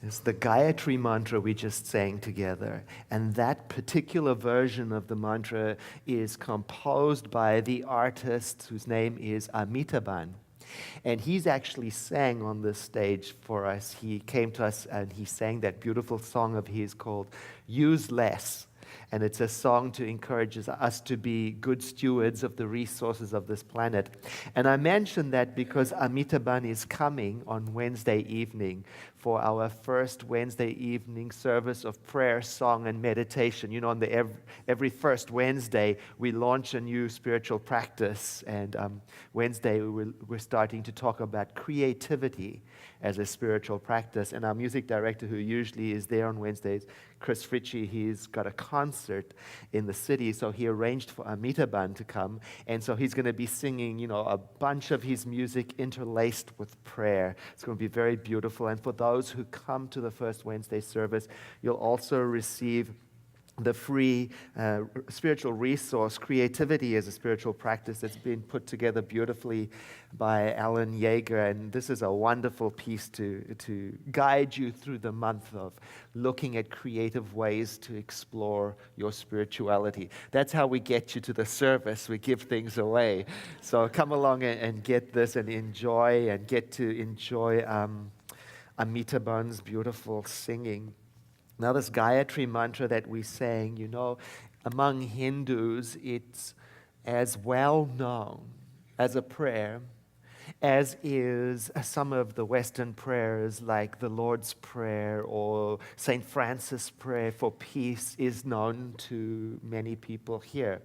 It's the Gayatri mantra we just sang together. And that particular version of the mantra is composed by the artist whose name is Amitabhan. And he's actually sang on this stage for us. He came to us and he sang that beautiful song of his called Use Less. And it's a song to encourage us to be good stewards of the resources of this planet. And I mention that because Amitabhan is coming on Wednesday evening for our first Wednesday evening service of prayer, song, and meditation. You know, on every first Wednesday, we launch a new spiritual practice. And Wednesday, we're starting to talk about creativity as a spiritual practice. And our music director, who usually is there on Wednesdays, Chris Ritchie, he's got a concert in the city, so he arranged for Amitabhan to come. And so he's going to be singing, you know, a bunch of his music interlaced with prayer. It's going to be very beautiful. And for those who come to the first Wednesday service, you'll also receive the free spiritual resource, Creativity as a Spiritual Practice, that's been put together beautifully by Alan Yeager. And this is a wonderful piece to guide you through the month of looking at creative ways to explore your spirituality. That's how we get you to the service. We give things away. So come along and get this and enjoy and get to enjoy Amitabhan's beautiful singing. Now, this Gayatri mantra that we sang, you know, among Hindus, it's as well known as a prayer as is some of the Western prayers like the Lord's Prayer or St. Francis' prayer for peace is known to many people here.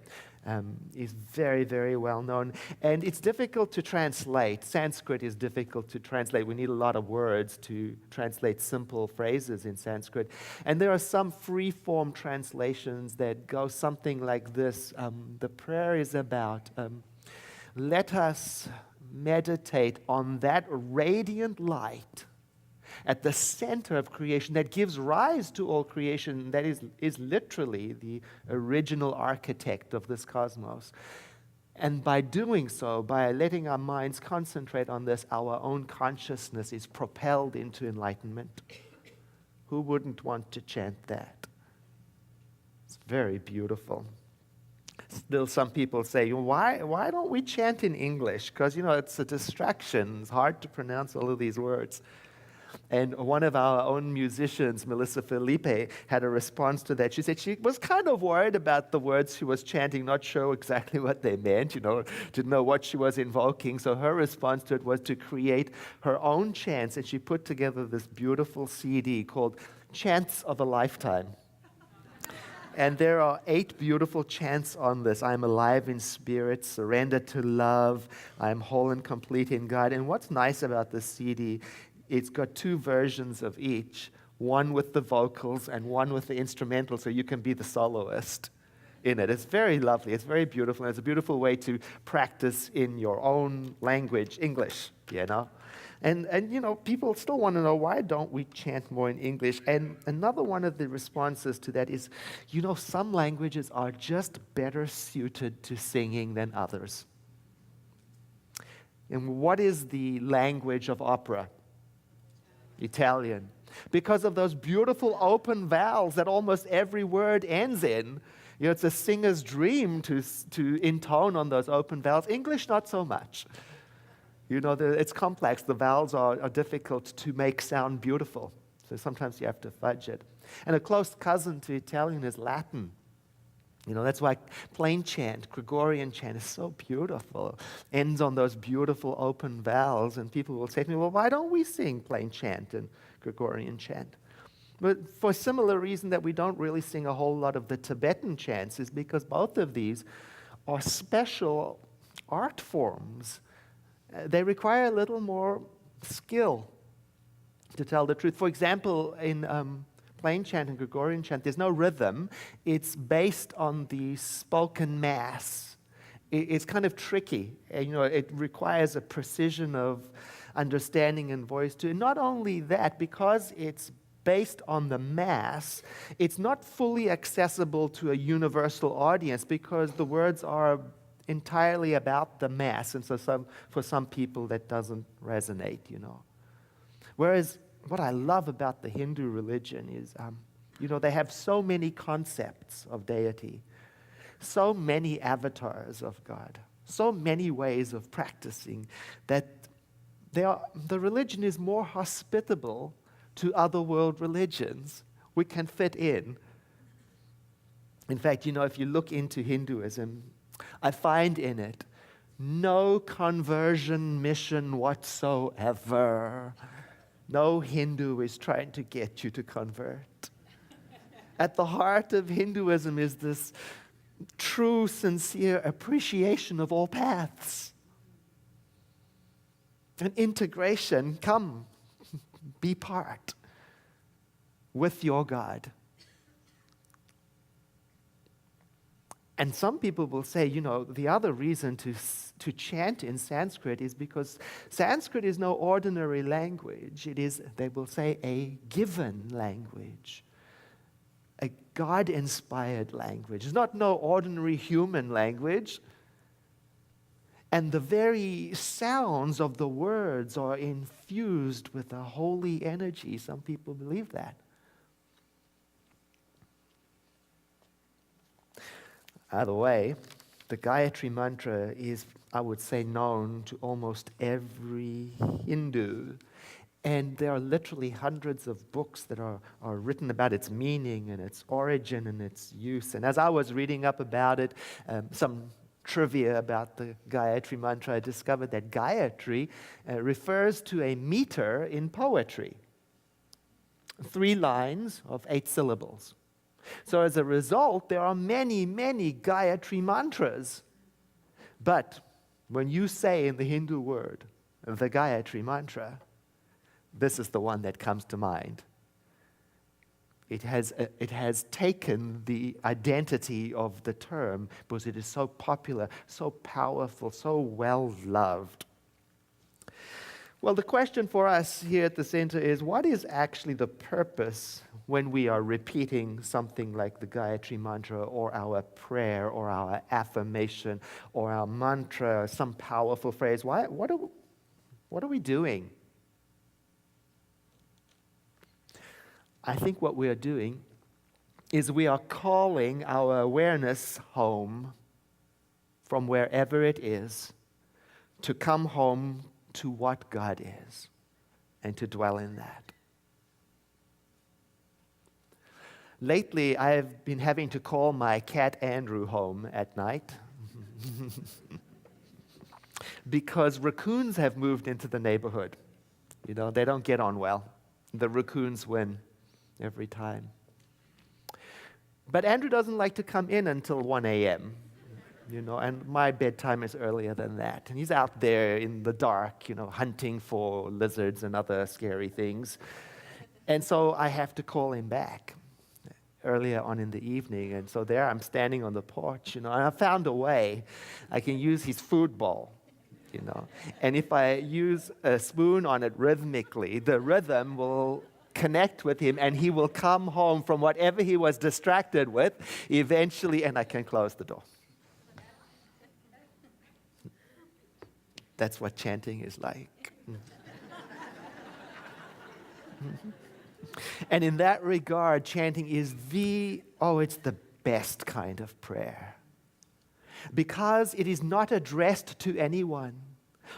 Is very, very well known. And it's difficult to translate. Sanskrit is difficult to translate. We need a lot of words to translate simple phrases in Sanskrit. And there are some free-form translations that go something like this. The prayer is about, let us meditate on that radiant light at the center of creation that gives rise to all creation, that is literally the original architect of this cosmos. And by doing so, by letting our minds concentrate on this, our own consciousness is propelled into enlightenment. Who wouldn't want to chant that? It's very beautiful. Still, some people say, why don't we chant in English? Because, you know, it's a distraction. It's hard to pronounce all of these words. And one of our own musicians, Melissa Felipe, had a response to that. She said she was kind of worried about the words she was chanting, not sure exactly what they meant, you know, didn't know what she was invoking. So her response to it was to create her own chants. And she put together this beautiful CD called Chants of a Lifetime. And there are 8 beautiful chants on this. I'm alive in spirit, surrender to love, I'm whole and complete in God. And what's nice about this CD, it's got 2 versions of each, one with the vocals and one with the instrumental, so you can be the soloist in it. It's very lovely. It's very beautiful. And it's a beautiful way to practice in your own language, English, you know. And you know, people still want to know, why don't we chant more in English? And another one of the responses to that is, you know, some languages are just better suited to singing than others. And what is the language of opera? Italian. Because of those beautiful open vowels that almost every word ends in. You know, it's a singer's dream to intone on those open vowels. English, not so much. You know, it's complex. The vowels are difficult to make sound beautiful. So sometimes you have to fudge it. And a close cousin to Italian is Latin. You know, that's why plain chant, Gregorian chant is so beautiful. Ends on those beautiful open vowels. And people will say to me, well, why don't we sing plain chant and Gregorian chant? But for a similar reason that we don't really sing a whole lot of the Tibetan chants is because both of these are special art forms. They require a little more skill, to tell the truth. For example, in plain chant and Gregorian chant, there's no rhythm. It's based on the spoken mass. It's kind of tricky. You know, it requires a precision of understanding and voice too. Not only that, because it's based on the mass, it's not fully accessible to a universal audience because the words are entirely about the mass. And so for some people that doesn't resonate, you know. Whereas what I love about the Hindu religion is, they have so many concepts of deity, so many avatars of God, so many ways of practicing that the religion is more hospitable to other world religions. We can fit in. In fact, if you look into Hinduism, I find in it no conversion mission whatsoever. No Hindu is trying to get you to convert. At the heart of Hinduism is this true, sincere appreciation of all paths. An integration, come, be part with your God. And some people will say, the other reason to chant in Sanskrit is because Sanskrit is no ordinary language. It is, they will say, a given language, a God-inspired language. It's not no ordinary human language. And the very sounds of the words are infused with a holy energy. Some people believe that. Either way, the Gayatri mantra is, I would say, known to almost every Hindu. And there are literally hundreds of books that are written about its meaning and its origin and its use. And as I was reading up about it, some trivia about the Gayatri mantra, I discovered that Gayatri refers to a meter in poetry. 3 lines of 8 syllables. So as a result, there are many, many Gayatri mantras. But when you say in the Hindu word, the Gayatri mantra, this is the one that comes to mind. It has taken the identity of the term because it is so popular, so powerful, so well loved. Well, the question for us here at the center is, what is actually the purpose when we are repeating something like the Gayatri mantra or our prayer or our affirmation or our mantra or some powerful phrase? What are we doing? I think what we are doing is we are calling our awareness home from wherever it is to come home to what God is and to dwell in that. Lately, I've been having to call my cat Andrew home at night because raccoons have moved into the neighborhood. They don't get on well. The raccoons win every time. But Andrew doesn't like to come in until 1 a.m., and my bedtime is earlier than that. And he's out there in the dark, hunting for lizards and other scary things. And so I have to call him back earlier on in the evening. And so there I'm standing on the porch, and I found a way. I can use his food bowl, And if I use a spoon on it rhythmically, the rhythm will connect with him, and he will come home from whatever he was distracted with eventually, and I can close the door. That's what chanting is like. And in that regard, chanting is it's the best kind of prayer. Because it is not addressed to anyone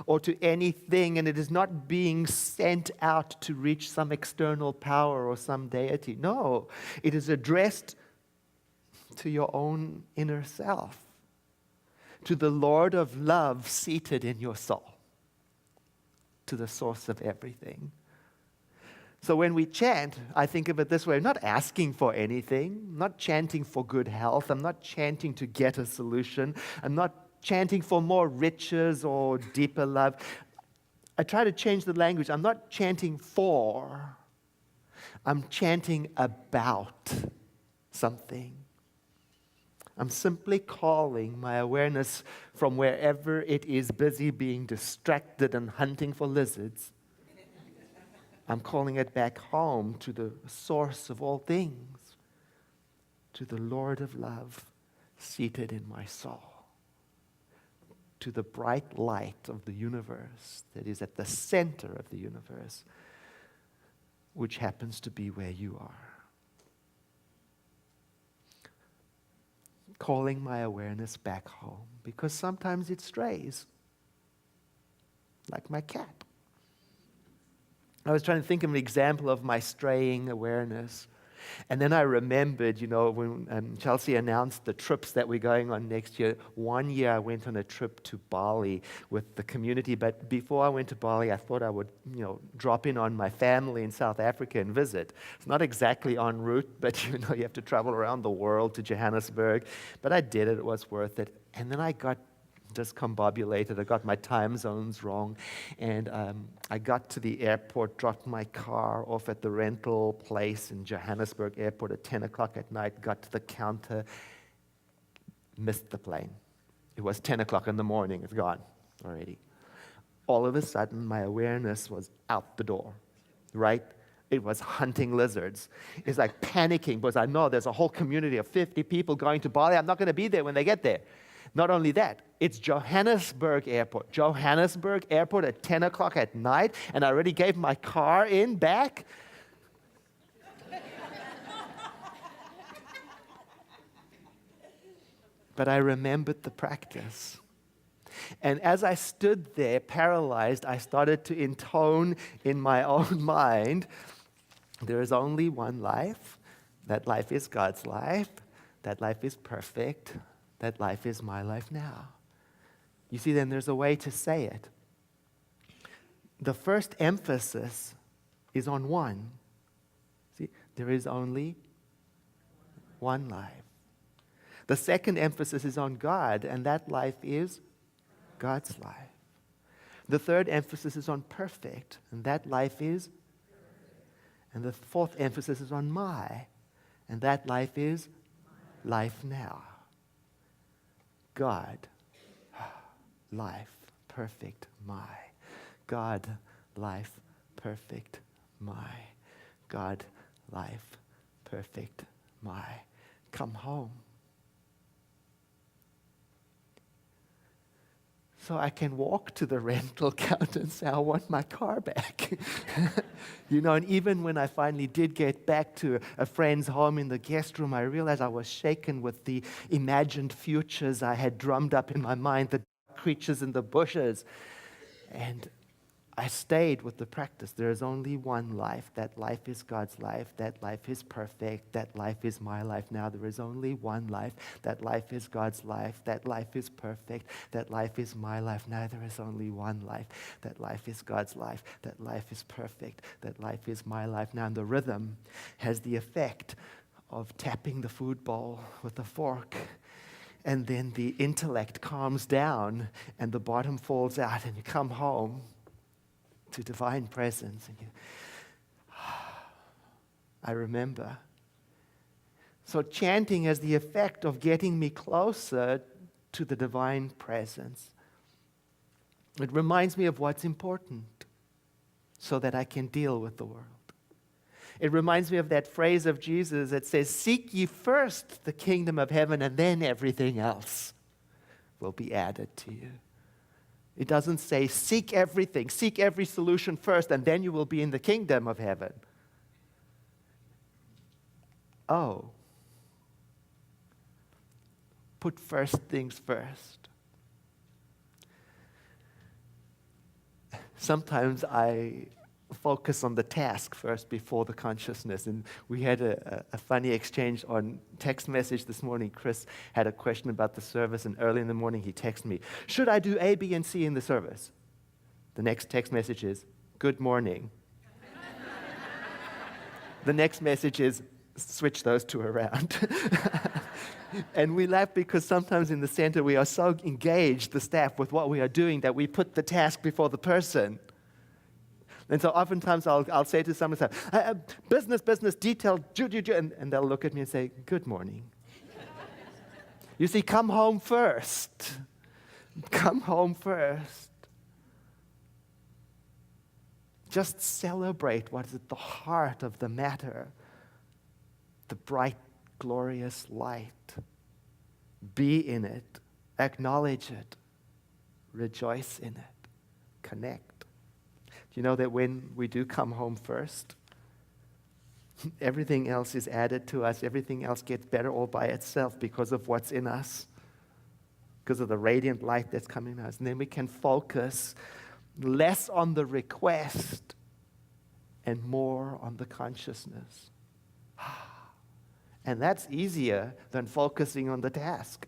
or to anything, and it is not being sent out to reach some external power or some deity. No, it is addressed to your own inner self, to the Lord of love seated in your soul, to the source of everything. So when we chant, I think of it this way: I'm not asking for anything, I'm not chanting for good health, I'm not chanting to get a solution, I'm not chanting for more riches or deeper love. I try to change the language. I'm not chanting for, I'm chanting about something. I'm simply calling my awareness from wherever it is busy being distracted and hunting for lizards. I'm calling it back home to the source of all things, to the Lord of love seated in my soul, to the bright light of the universe that is at the center of the universe, which happens to be where you are. Calling my awareness back home, because sometimes it strays, like my cat. I was trying to think of an example of my straying awareness. And then I remembered, when Chelsea announced the trips that we're going on next year. One year I went on a trip to Bali with the community, but before I went to Bali, I thought I would, drop in on my family in South Africa and visit. It's not exactly en route, but you have to travel around the world to Johannesburg. But I did it, it was worth it. And then I got discombobulated. I got my time zones wrong, and I got to the airport, dropped my car off at the rental place in Johannesburg Airport at 10 o'clock at night, got to the counter, missed the plane. It was 10 o'clock in the morning. It's gone already. All of a sudden, my awareness was out the door, right? It was hunting lizards. It's like panicking because I know there's a whole community of 50 people going to Bali. I'm not going to be there when they get there. Not only that, it's Johannesburg Airport. Johannesburg Airport at 10 o'clock at night, and I already gave my car in back. But I remembered the practice. And as I stood there paralyzed, I started to intone in my own mind, there is only one life. That life is God's life. That life is perfect. That life is my life now. You see, then there's a way to say it. The first emphasis is on one. See, there is only one life. The second emphasis is on God, and that life is God's life. The third emphasis is on perfect, and that life is. And the fourth emphasis is on my, and that life is life now. God, life, perfect, my. God, life, perfect, my. God, life, perfect, my. Come home. So I can walk to the rental counter and say, I want my car back. And even when I finally did get back to a friend's home in the guest room, I realized I was shaken with the imagined futures I had drummed up in my mind, the creatures in the bushes. And I stayed with the practice. There is only one life. That life is God's life. That life is perfect. That life is my life now. There is only one life. That life is God's life. That life is perfect. That life is my life now. There is only one life. That life is God's life. That life is perfect. That life is my life now. And the rhythm has the effect of tapping the food bowl with a fork. And then the intellect calms down and the bottom falls out and you come home to divine presence. And I remember. So chanting has the effect of getting me closer to the divine presence. It reminds me of what's important so that I can deal with the world. It reminds me of that phrase of Jesus that says, seek ye first the kingdom of heaven, and then everything else will be added to you. It doesn't say, seek everything, seek every solution first, and then you will be in the kingdom of heaven. Oh, put first things first. Sometimes I focus on the task first before the consciousness. And we had a funny exchange on text message this morning. Chris had a question about the service, and early in the morning he texted me, should I do A, B, and C in the service? The next text message is, good morning. The next message is, switch those two around. And we laugh because sometimes in the center we are so engaged, the staff, with what we are doing that we put the task before the person. And so oftentimes I'll say to someone, business, detail, and they'll look at me and say, good morning. You see, come home first. Come home first. Just celebrate what is at the heart of the matter. The bright, glorious light. Be in it. Acknowledge it. Rejoice in it. Connect. Do you know that when we do come home first, Everything else is added to us. Everything else gets better all by itself because of what's in us, because of the radiant light that's coming to us. And then we can focus less on the request and more on the consciousness. And that's easier than focusing on the task.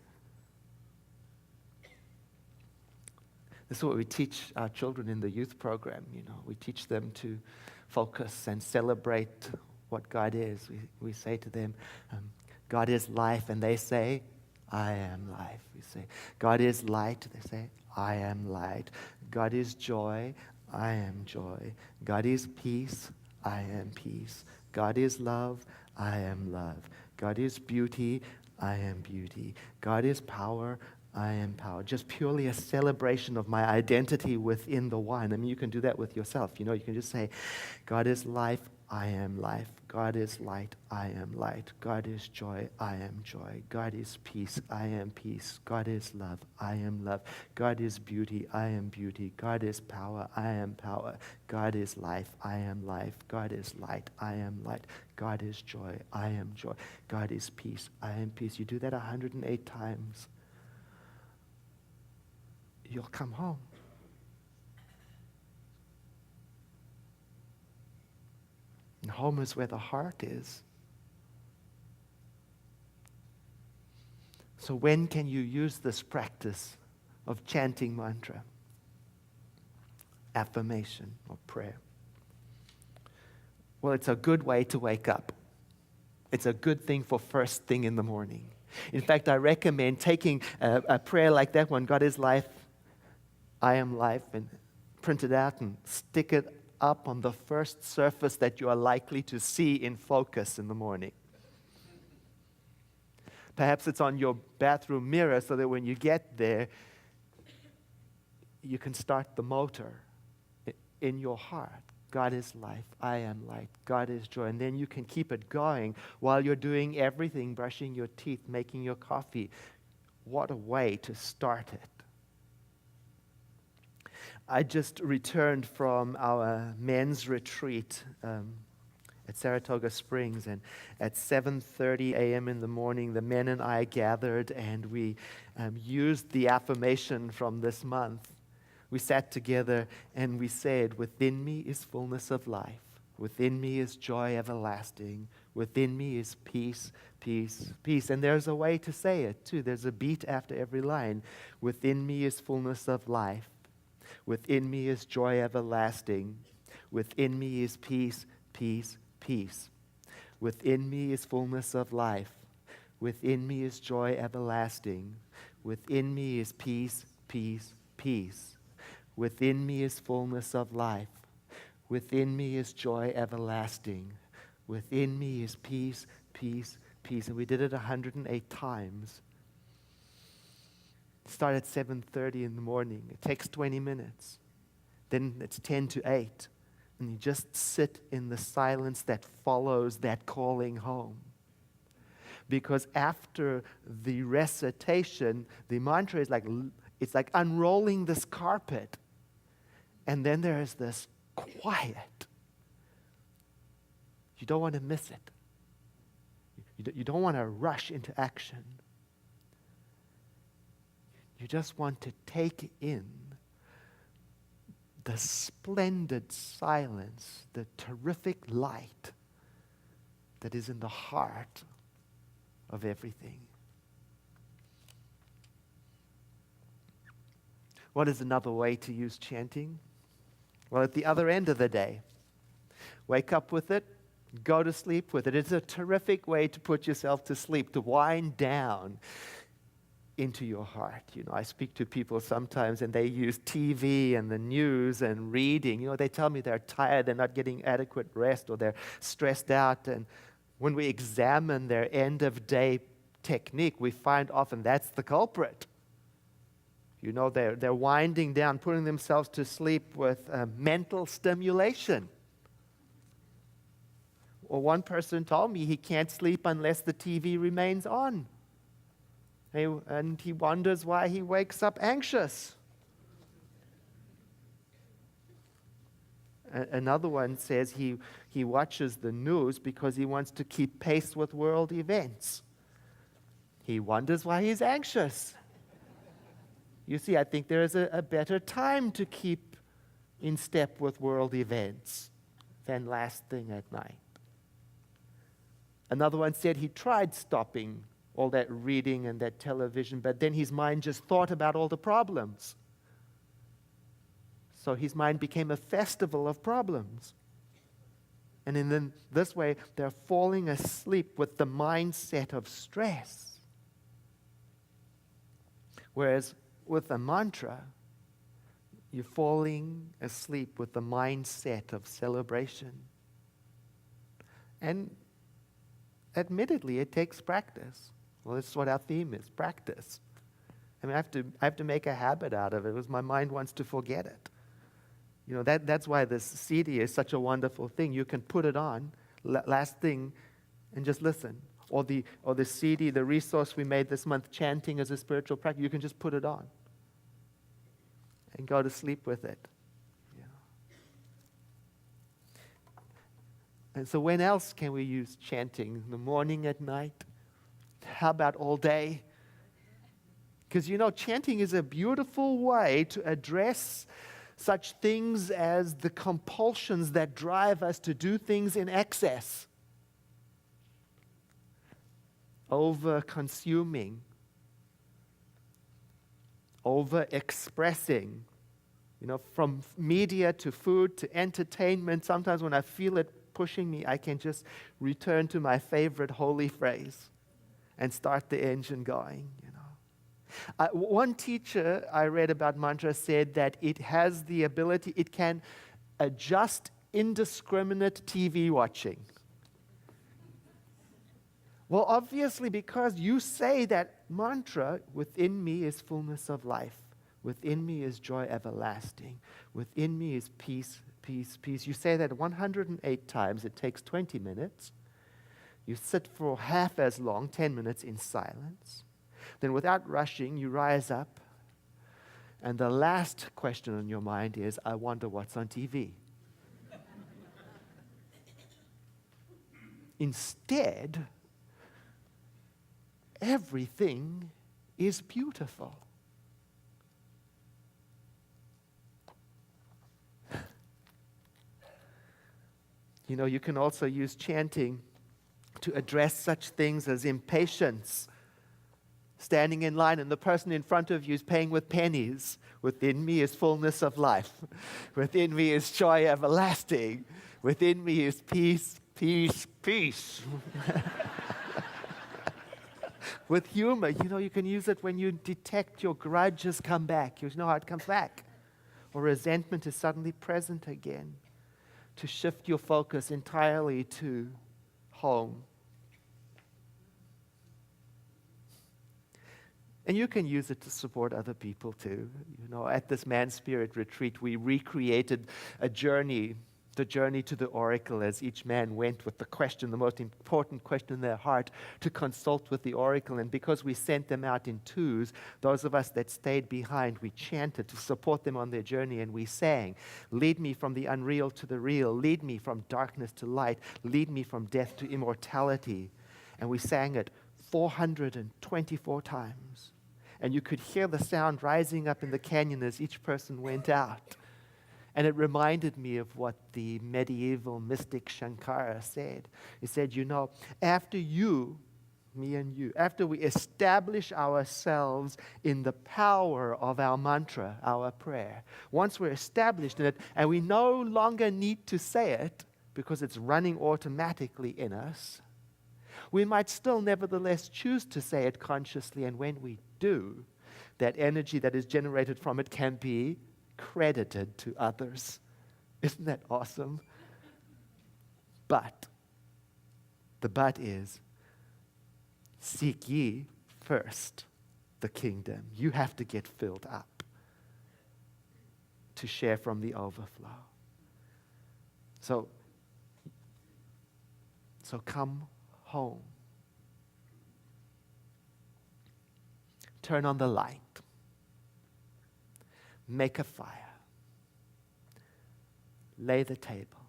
This is what we teach our children in the youth program. We teach them to focus and celebrate what God is. We say to them, God is life, and they say, I am life. We say, God is light. They say, I am light. God is joy. I am joy. God is peace. I am peace. God is love. I am love. God is beauty. I am beauty. God is power. I am power. Just purely a celebration of my identity within the one. I mean, you can do that with yourself. You can just say, God is life. I am life. God is light. I am light. God is joy. I am joy. God is peace. I am peace. God is love. I am love. God is beauty. I am beauty. God is power. I am power. God is life. I am life. God is light. I am light. God is joy. I am joy. God is peace. I am peace. You do that 108 times. You'll come home. And home is where the heart is. So when can you use this practice of chanting mantra, affirmation, or prayer? Well, it's a good way to wake up. It's a good thing for first thing in the morning. In fact, I recommend taking a prayer like that one, God is life, I am life, and print it out and stick it up on the first surface that you are likely to see in focus in the morning. Perhaps it's on your bathroom mirror so that when you get there, you can start the motor in your heart. God is life, I am light, God is joy. And then you can keep it going while you're doing everything, brushing your teeth, making your coffee. What a way to start it. I just returned from our men's retreat at Saratoga Springs, and at 7:30 a.m. in the morning, the men and I gathered, and we used the affirmation from this month. We sat together and we said, within me is fullness of life. Within me is joy everlasting. Within me is peace, peace, peace. And there's a way to say it too. There's a beat after every line. Within me is fullness of life. Within me is joy everlasting. Within me is peace, peace, peace. Within me is fullness of life. Within me is joy everlasting. Within me is peace, peace, peace. Within me is fullness of life. Within me is joy everlasting. Within me is peace, peace, peace. And we did it 108 times. Start at 7:30 in the morning. It takes 20 minutes. Then it's 10 to 8. And you just sit in the silence that follows that calling home. Because after the recitation, the mantra is it's like unrolling this carpet. And then there is this quiet. You don't want to miss it. You don't want to rush into action. You just want to take in the splendid silence, the terrific light that is in the heart of everything. What is another way to use chanting? Well, at the other end of the day, wake up with it, go to sleep with it. It's a terrific way to put yourself to sleep, to wind down into your heart. I speak to people sometimes and they use TV and the news and reading. They tell me they're tired, they're not getting adequate rest, or they're stressed out. And when we examine their end of day technique, we find often that's the culprit. They're winding down, putting themselves to sleep with mental stimulation. Or one person told me he can't sleep unless the TV remains on. And he wonders why he wakes up anxious. Another one says he watches the news because he wants to keep pace with world events. He wonders why he's anxious. You see, I think there is a better time to keep in step with world events than last thing at night. Another one said he tried stopping all that reading and that television, but then his mind just thought about all the problems. So his mind became a festival of problems. And in this way, they're falling asleep with the mindset of stress. Whereas with a mantra, you're falling asleep with the mindset of celebration. And admittedly, it takes practice. Well, this is what our theme is, practice. I mean, I have to make a habit out of it because my mind wants to forget it. You know, that's why this CD is such a wonderful thing. You can put it on, last thing, and just listen. Or the CD, the resource we made this month, Chanting as a spiritual practice, you can just put it on and go to sleep with it. Yeah. And so when else can we use chanting? In the morning, at night? How about all day? Because, you know, chanting is a beautiful way to address such things as the compulsions that drive us to do things in excess. Over-consuming. Over-expressing. You know, from media to food to entertainment. Sometimes when I feel it pushing me, I can just return to my favorite holy phrase and start the engine going, you know. One teacher I read about mantra said that it has the ability, it can adjust indiscriminate TV watching. Well, obviously, because you say that mantra, within me is fullness of life. Within me is joy everlasting. Within me is peace, peace, peace. You say that 108 times. It takes 20 minutes. You sit for half as long, 10 minutes in silence. Then without rushing, you rise up. And the last question on your mind is, I wonder what's on TV. Instead, everything is beautiful. You know, you can also use chanting to address such things as impatience. Standing in line and the person in front of you is paying with pennies. Within me is fullness of life. Within me is joy everlasting. Within me is peace, peace, peace. With humor, you know, you can use it when you detect your grudge has come back. You know how it comes back. Or resentment is suddenly present again. To shift your focus entirely to home. And you can use it to support other people too. You know, at this Man Spirit retreat, we recreated a journey, the journey to the oracle, as each man went with the question, the most important question in their heart, to consult with the oracle. And because we sent them out in twos, those of us that stayed behind, we chanted to support them on their journey, and we sang, lead me from the unreal to the real, lead me from darkness to light, lead me from death to immortality. And we sang it 424 times. And you could hear the sound rising up in the canyon as each person went out. And it reminded me of what the medieval mystic Shankara said. He said, you know, after you, me and you, after we establish ourselves in the power of our mantra, our prayer, once we're established in it and we no longer need to say it because it's running automatically in us, we might still nevertheless choose to say it consciously, and when we do, that energy that is generated from it can be credited to others. Isn't that awesome? But, the but is, seek ye first the kingdom. You have to get filled up to share from the overflow. So come home. Turn on the light. Make a fire. lay the table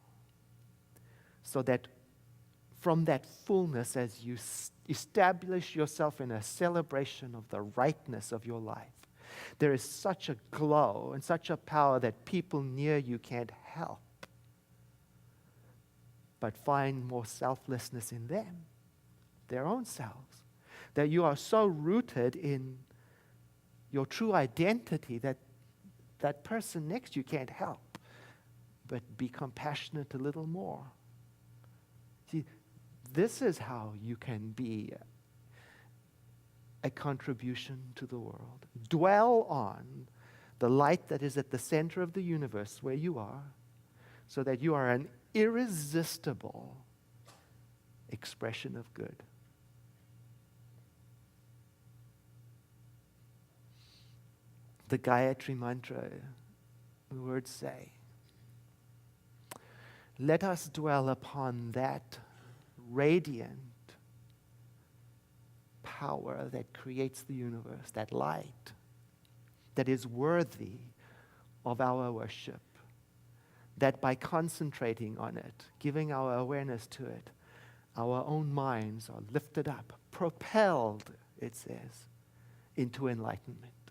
so that from that fullness, as you establish yourself in a celebration of the rightness of your life, there is such a glow and such a power that people near you can't help but find more selflessness in them, their own selves, that you are so rooted in your true identity that that person next to you can't help but be compassionate a little more. See, this is how you can be a contribution to the world. Dwell on the light that is at the center of the universe where you are, so that you are an irresistible expression of good. The Gayatri mantra, the words say, let us dwell upon that radiant power that creates the universe, that light that is worthy of our worship, that by concentrating on it, giving our awareness to it, our own minds are lifted up, propelled, it says, into enlightenment.